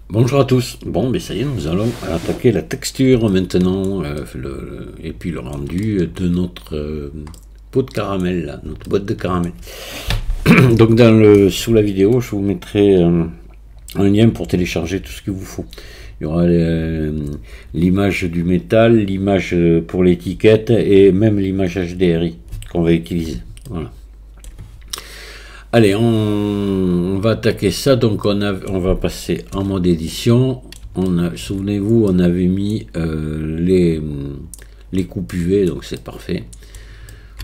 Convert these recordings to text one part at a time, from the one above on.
Bonjour à tous. Bon, mais ça y est, nous allons attaquer la texture maintenant et puis le rendu de notre pot de caramel, là, notre boîte de caramel. Donc sous la vidéo, je vous mettrai un lien pour télécharger tout ce qu'il vous faut. Il y aura l'image du métal, l'image pour l'étiquette et même l'image HDRI qu'on va utiliser. Voilà. Allez, on va attaquer ça. Donc on va passer en mode édition. Souvenez-vous, on avait mis les coupes UV, donc c'est parfait.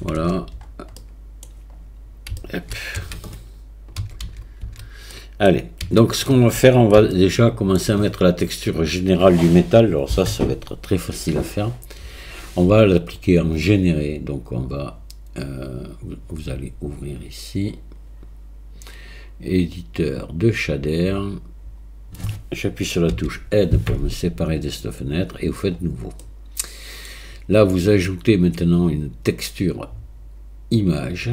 Voilà. Hop. Allez, donc ce qu'on va faire, on va déjà commencer à mettre la texture générale du métal. Alors ça va être très facile à faire. On va l'appliquer en généré. Donc on va, vous allez ouvrir ici. Éditeur de shader, j'appuie sur la touche aide pour me séparer de cette fenêtre et vous faites nouveau. Là vous ajoutez maintenant une texture image,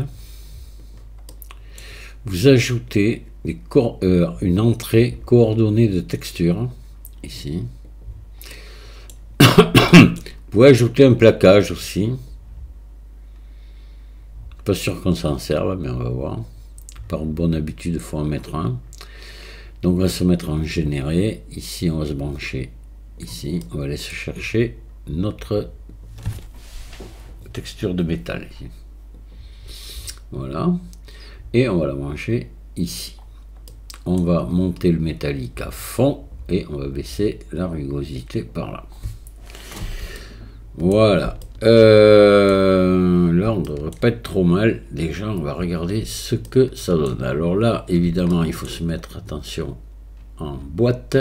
vous ajoutez une entrée coordonnée de texture ici. Vous pouvez ajouter un plaquage aussi, pas sûr qu'on s'en serve mais on va voir. Par bonne habitude, il faut en mettre un. Donc on va se mettre en généré. Ici, on va se brancher. Ici, on va aller se chercher notre texture de métal. Ici. Voilà. Et on va la brancher ici. On va monter le métallique à fond et on va baisser la rugosité par là. Voilà. Là on ne devrait pas être trop mal. Déjà on va regarder ce que ça donne. Alors là évidemment il faut se mettre, attention, en boîte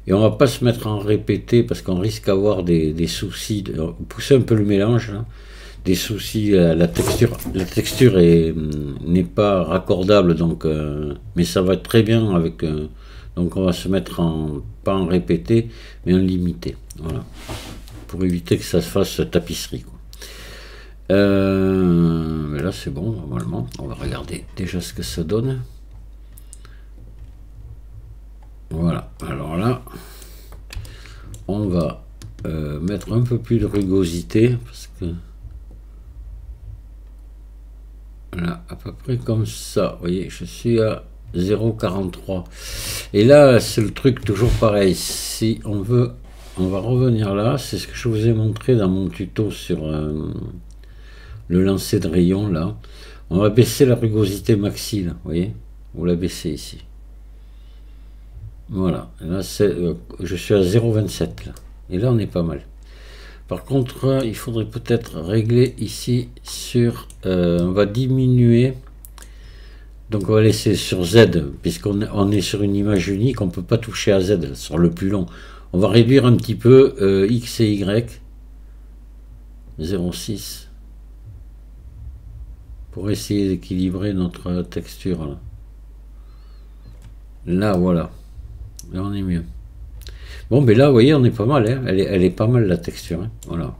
et on va pas se mettre en répété parce qu'on risque d'avoir des soucis de pousser un peu le mélange là. Des soucis, la texture n'est pas raccordable, donc mais ça va très bien avec donc on va se mettre pas en répété mais en limité, voilà, pour éviter que ça se fasse tapisserie, quoi. Mais là c'est bon normalement. On va regarder déjà ce que ça donne. Voilà, alors là on va mettre un peu plus de rugosité parce que là à peu près comme ça, vous voyez, je suis à 0,43 et là c'est le truc toujours pareil. Si on veut, on va revenir là, c'est ce que je vous ai montré dans mon tuto sur le lancer de rayon. Là on va baisser la rugosité maxi, là, vous voyez, vous la baissez ici, voilà. Là je suis à 0,27 là et là on est pas mal. Par contre il faudrait peut-être régler ici sur on va diminuer, donc on va laisser sur Z puisqu'on est sur une image unique, on peut pas toucher à Z là, sur le plus long. On va réduire un petit peu X et Y, 0,6 pour essayer d'équilibrer notre texture là. Là voilà, là on est mieux. Bon mais là vous voyez on est pas mal, hein. Elle est pas mal la texture, hein. Voilà.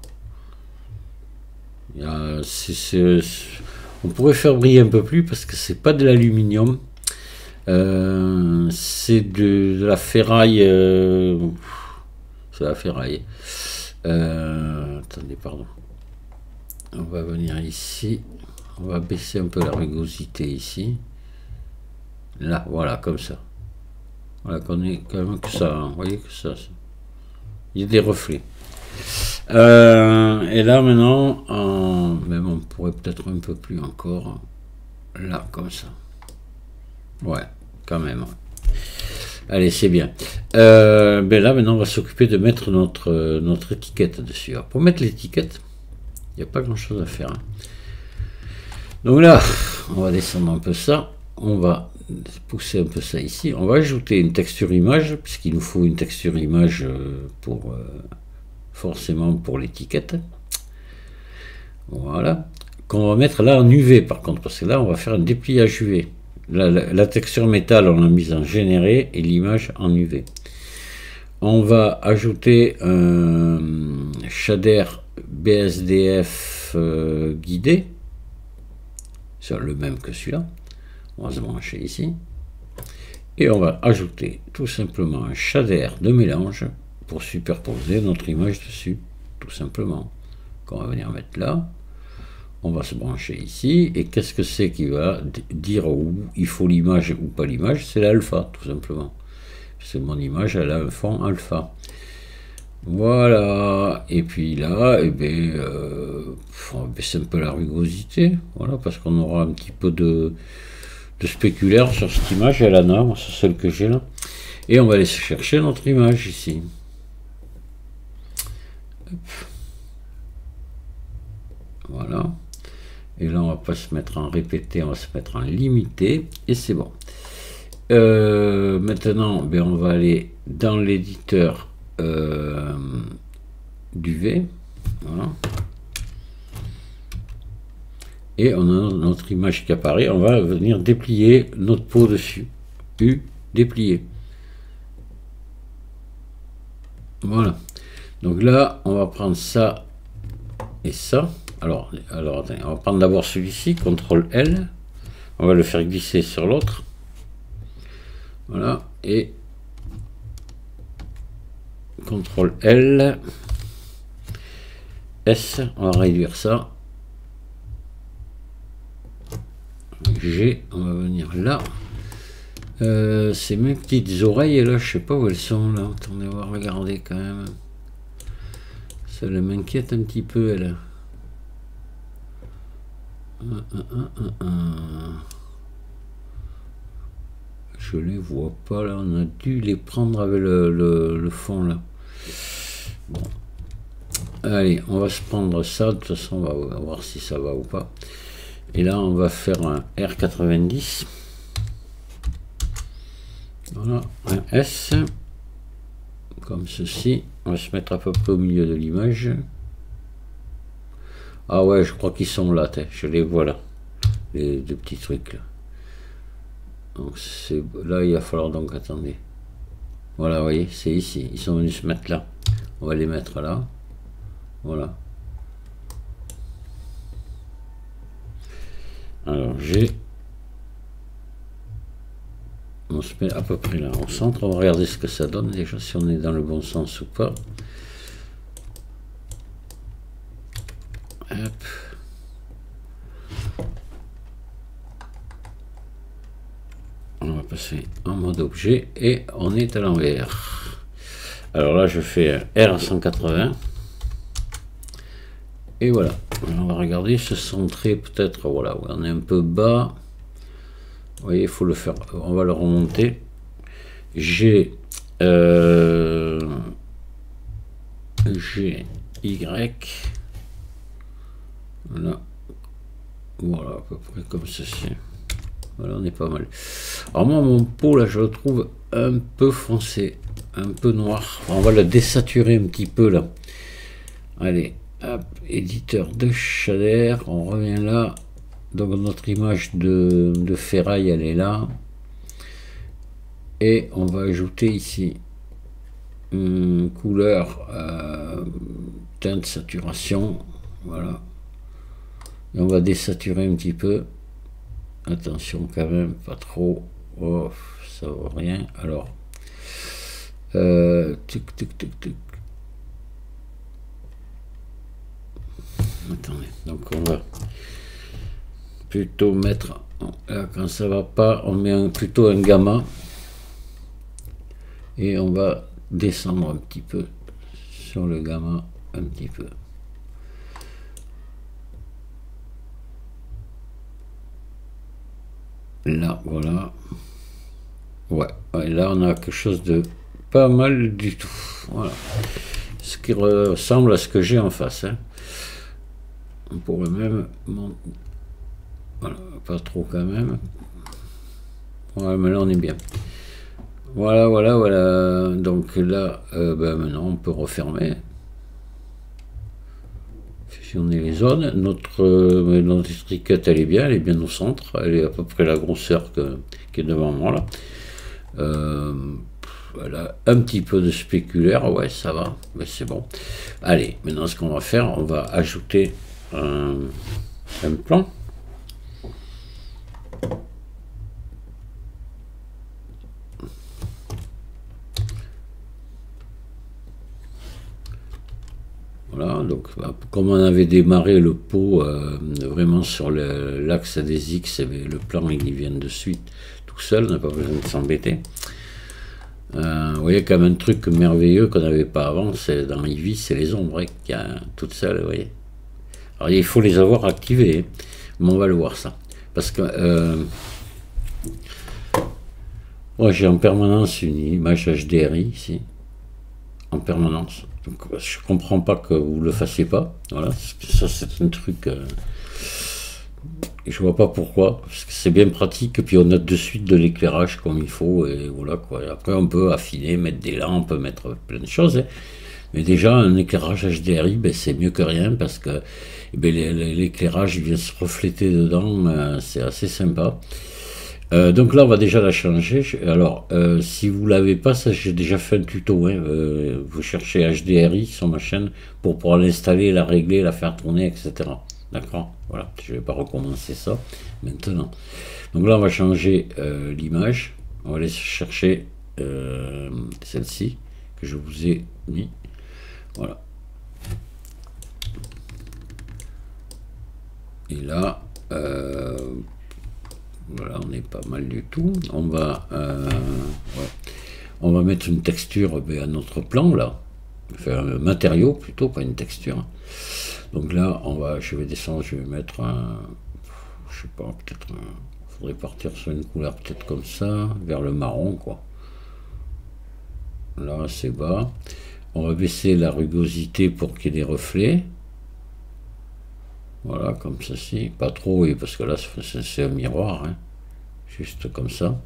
On pourrait faire briller un peu plus parce que c'est pas de l'aluminium, c'est de la ferraille, c'est la ferraille. Attendez, pardon. On va venir ici, on va baisser un peu la rugosité ici. Là, voilà, comme ça. Voilà, qu'on est quand même que ça, hein. Vous voyez que ça, il y a des reflets. Et là maintenant, même on pourrait peut-être un peu plus encore. Là, comme ça. Ouais, quand même. Allez, c'est bien. Ben là maintenant on va s'occuper de mettre notre étiquette dessus. Alors, pour mettre l'étiquette, il n'y a pas grand chose à faire, hein. Donc là, on va descendre un peu ça. On va pousser un peu ça ici. On va ajouter une texture image, puisqu'il nous faut une texture image pour forcément pour l'étiquette. Voilà. Qu'on va mettre là en UV par contre, parce que là on va faire un dépliage UV. La texture métal on l'a mise en généré et l'image en UV. On va ajouter un shader BSDF guidé, c'est le même que celui-là. On va se brancher ici Et on va ajouter tout simplement un shader de mélange pour superposer notre image dessus, tout simplement. Qu'on va venir mettre là. On va se brancher ici. Et qu'est-ce que c'est qui va dire où il faut l'image ou pas l'image? C'est l'alpha, tout simplement. C'est mon image, elle a un fond alpha. Voilà. Et puis là, eh bien, on va baisser un peu la rugosité. Voilà, parce qu'on aura un petit peu de spéculaire sur cette image. Elle en a, c'est celle que j'ai là. Et on va aller chercher notre image ici. Hop. Voilà. Et là, on va pas se mettre en répété, on va se mettre en limité. Et c'est bon. Maintenant, ben, on va aller dans l'éditeur du V. Voilà. Et on a notre image qui apparaît. On va venir déplier notre peau dessus. Déplier. Voilà. Donc là, on va prendre ça et ça. Alors attendez, on va prendre d'abord celui-ci, CTRL L. On va le faire glisser sur l'autre. Voilà. Et CTRL L. S. On va réduire ça. G. On va venir là. C'est mes petites oreilles là, je sais pas où elles sont là. Attendez, on va regarder quand même. Ça m'inquiète un petit peu elle. Je les vois pas là, on a dû les prendre avec le fond là. Bon. Allez, on va se prendre ça, de toute façon on va voir si ça va ou pas. Et là on va faire un R90. Voilà, un S. Comme ceci. On va se mettre à peu près au milieu de l'image. Ah ouais, je crois qu'ils sont là, je les vois là. Les deux petits trucs là. Donc c'est là, il va falloir donc attendez. Voilà, vous voyez, c'est ici. Ils sont venus se mettre là. On va les mettre là. Voilà. Alors j'ai. On se met à peu près là au centre. On va regarder ce que ça donne déjà, si on est dans le bon sens ou pas. Hop. On va passer en mode objet et on est à l'envers. Alors là je fais un R180 et voilà. Alors on va regarder ce centré peut-être. Voilà, on est un peu bas. Vous voyez, il faut le faire. On va le remonter. G Y. Voilà. Voilà, à peu près comme ceci. Voilà, on est pas mal. Alors moi, mon pot, là, je le trouve un peu foncé, un peu noir. On va le désaturer un petit peu, là. Allez, hop, éditeur de shader, on revient là. Donc notre image de ferraille, elle est là. Et on va ajouter ici une couleur, teinte, saturation. Voilà. Et on va désaturer un petit peu. Attention quand même, pas trop. Oh, ça vaut rien. Alors, tic, tic, tic, tic. Attendez, donc on va plutôt mettre, là, quand ça va pas, on met plutôt un gamma. Et on va descendre un petit peu sur le gamma, un petit peu. Là, voilà. Ouais, là on a quelque chose de pas mal du tout. Voilà. Ce qui ressemble à ce que j'ai en face. Hein. On pourrait même... Voilà, pas trop quand même. Ouais, mais là on est bien. Voilà, voilà, voilà. Donc là, ben maintenant on peut refermer. Fusionner les zones. Notre étiquette, elle est bien au centre. Elle est à peu près la grosseur qui est devant moi là. Voilà, un petit peu de spéculaire, ouais, ça va, mais c'est bon. Allez, maintenant ce qu'on va faire, on va ajouter un plan. Voilà, donc comme on avait démarré le pot vraiment sur l'axe des X, eh bien, le plan il vient de suite tout seul, on n'a pas besoin de s'embêter. Vous voyez quand même un truc merveilleux qu'on n'avait pas avant, c'est dans Eevee, c'est les ombres qui a toutes seules, vous voyez. Alors il faut les avoir activées, mais on va le voir ça. Parce que moi j'ai en permanence une image HDRI ici, en permanence. Donc, je comprends pas que vous le fassiez pas. Voilà, ça c'est un truc. Je vois pas pourquoi, parce que c'est bien pratique, et puis on a de suite de l'éclairage comme il faut, et voilà quoi. Et après on peut affiner, mettre des lampes, mettre plein de choses. Hein. Mais déjà un éclairage HDRI, ben, c'est mieux que rien parce que ben, l'éclairage vient se refléter dedans, c'est assez sympa. Donc là on va déjà la changer. Alors si vous l'avez pas, ça j'ai déjà fait un tuto, hein. Vous cherchez HDRI sur ma chaîne pour pouvoir l'installer, la régler, la faire tourner, etc. D'accord, voilà, je vais pas recommencer ça maintenant. Donc là on va changer l'image, on va aller chercher celle-ci que je vous ai mis, voilà. Et là voilà, on est pas mal du tout. On va mettre une texture à notre plan là, enfin un matériau plutôt, pas une texture. Donc là je vais descendre, je vais mettre je sais pas, peut-être faudrait partir sur une couleur peut-être comme ça, vers le marron quoi. Là c'est bas. On va baisser la rugosité pour qu'il y ait des reflets. Voilà, comme ceci. Pas trop, oui, parce que là, c'est un miroir. Hein. Juste comme ça.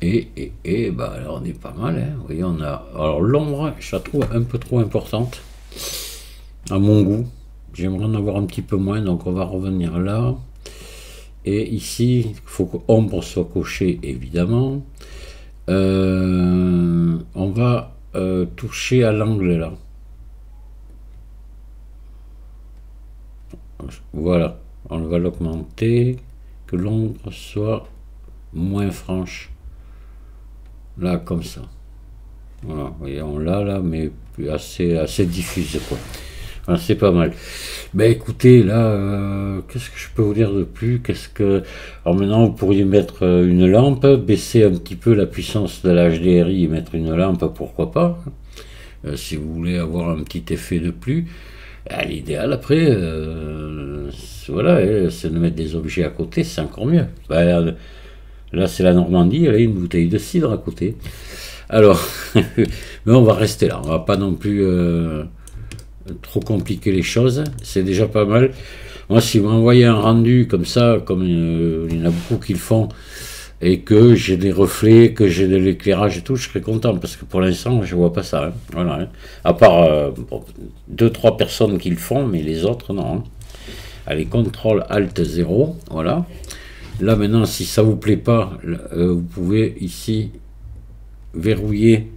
Et bah, alors, on est pas mal. Hein. Vous voyez, on a... Alors, l'ombre, je la trouve un peu trop importante. À mon goût. J'aimerais en avoir un petit peu moins. Donc, on va revenir là. Et ici, il faut que l'ombre soit cochée, évidemment. On va toucher à l'angle, là. Voilà, on va l'augmenter, que l'ombre soit moins franche. Là, comme ça. Voilà, vous voyez, on l'a là, mais assez diffuse, quoi. Voilà, c'est pas mal. Ben écoutez, là, qu'est-ce que je peux vous dire de plus? Alors maintenant, vous pourriez mettre une lampe, baisser un petit peu la puissance de la HDRI et mettre une lampe, pourquoi pas. Si vous voulez avoir un petit effet de plus. L'idéal après, voilà, c'est de mettre des objets à côté, c'est encore mieux. Ben, là c'est la Normandie, elle a une bouteille de cidre à côté. Alors, mais on va rester là, on va pas non plus trop compliquer les choses, c'est déjà pas mal. Moi si vous m'envoyez un rendu comme ça, comme il y en a beaucoup qui le font, et que j'ai des reflets, que j'ai de l'éclairage et tout, je serais content, parce que pour l'instant, je vois pas ça. Hein. Voilà, hein. À part 2-3 personnes qui le font, mais les autres, non. Hein. Allez, CTRL ALT 0, voilà. Là, maintenant, si ça vous plaît pas, vous pouvez ici verrouiller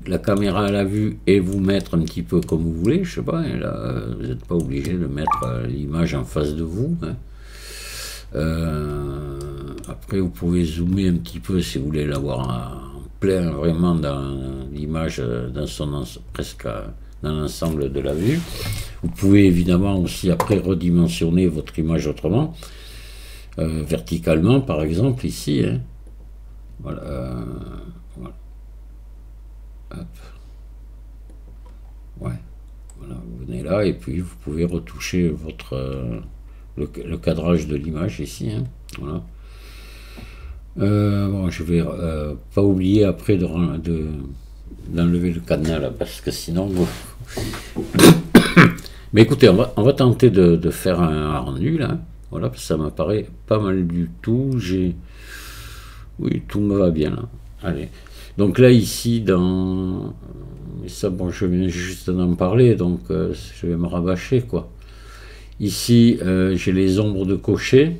la caméra à la vue et vous mettre un petit peu comme vous voulez, je sais pas, et là, vous n'êtes pas obligé de mettre l'image en face de vous. Hein. Après vous pouvez zoomer un petit peu si vous voulez l'avoir en plein vraiment dans l'image, presque dans l'ensemble de la vue. Vous pouvez évidemment aussi après redimensionner votre image autrement, verticalement par exemple ici. Hein. Voilà, voilà. Hop. Ouais. Voilà, vous venez là et puis vous pouvez retoucher votre le cadrage de l'image ici, hein, voilà. Bon, je vais pas oublier après d'enlever le cadenas là, parce que sinon mais écoutez, on va tenter de faire un rendu là, voilà, parce que ça m'apparaît pas mal du tout. Oui, tout me va bien là. Allez, donc là ici dans mais ça, bon, je viens juste d'en parler, donc je vais me rabâcher quoi. Ici, j'ai les ombres de cocher.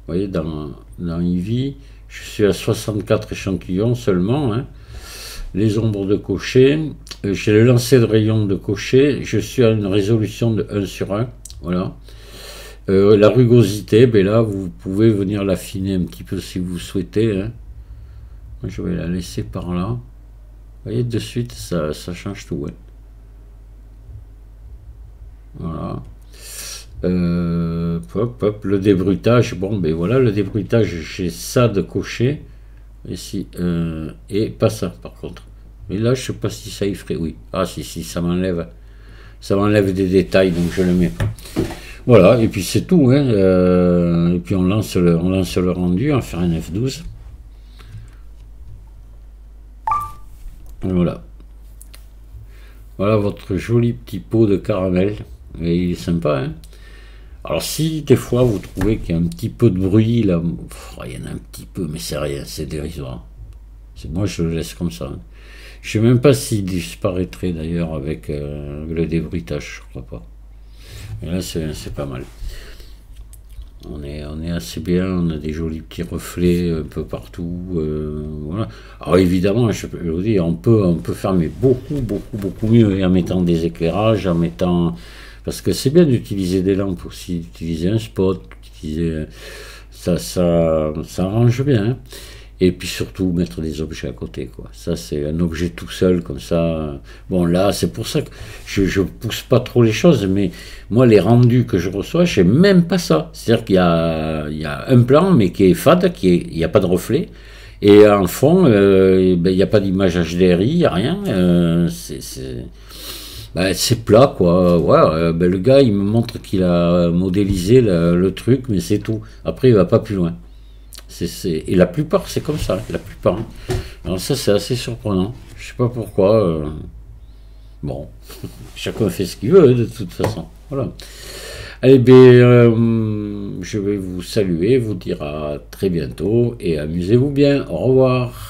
Vous voyez, dans Eevee, je suis à 64 échantillons seulement. Hein. Les ombres de cocher. J'ai le lancer de rayon de cocher. Je suis à une résolution de 1/1. Voilà. La rugosité, ben là, vous pouvez venir l'affiner un petit peu si vous souhaitez. Hein. Moi, je vais la laisser par là. Vous voyez, de suite, ça change tout. Ouais. Voilà. Hop, hop, le débruitage. Bon, ben voilà, le débruitage, j'ai ça de cocher. Ici, et pas ça, par contre. Mais là, je sais pas si ça y ferait. Oui. Ah, si, si, ça m'enlève. Ça m'enlève des détails, donc je le mets pas. Voilà, et puis c'est tout. Hein. Et puis on lance le rendu, on va faire un F12. Voilà. Voilà votre joli petit pot de caramel. Et il est sympa, hein. Alors si des fois vous trouvez qu'il y a un petit peu de bruit, là, il y en a un petit peu, mais c'est rien, c'est dérisoire. Moi je le laisse comme ça. Hein. Je sais même pas s'il disparaîtrait d'ailleurs avec le débruitage, je crois pas. Et là c'est pas mal. On est assez bien, on a des jolis petits reflets un peu partout. Voilà. Alors évidemment, je vous dis, on peut faire mais beaucoup mieux et en mettant des éclairages, en mettant. Parce que c'est bien d'utiliser des lampes aussi, d'utiliser un spot, d'utiliser. Ça arrange bien. Hein. Et puis surtout mettre des objets à côté, quoi. Ça, c'est un objet tout seul, comme ça. Bon, là, c'est pour ça que je pousse pas trop les choses, mais moi, les rendus que je reçois, j'ai même pas ça. C'est-à-dire qu'il y a un plan, mais qui est fade, il n'y a pas de reflet. Et en fond, ben, il n'y a pas d'image HDRI, il n'y a rien. Ben, c'est plat, quoi. Ouais, ben, le gars, il me montre qu'il a modélisé le truc, mais c'est tout. Après, il va pas plus loin. Et la plupart, c'est comme ça, la plupart. Hein. Alors ça, c'est assez surprenant. Je sais pas pourquoi. Bon, chacun fait ce qu'il veut, de toute façon. Voilà. Allez, bien, je vais vous saluer, vous dire à très bientôt et amusez-vous bien. Au revoir.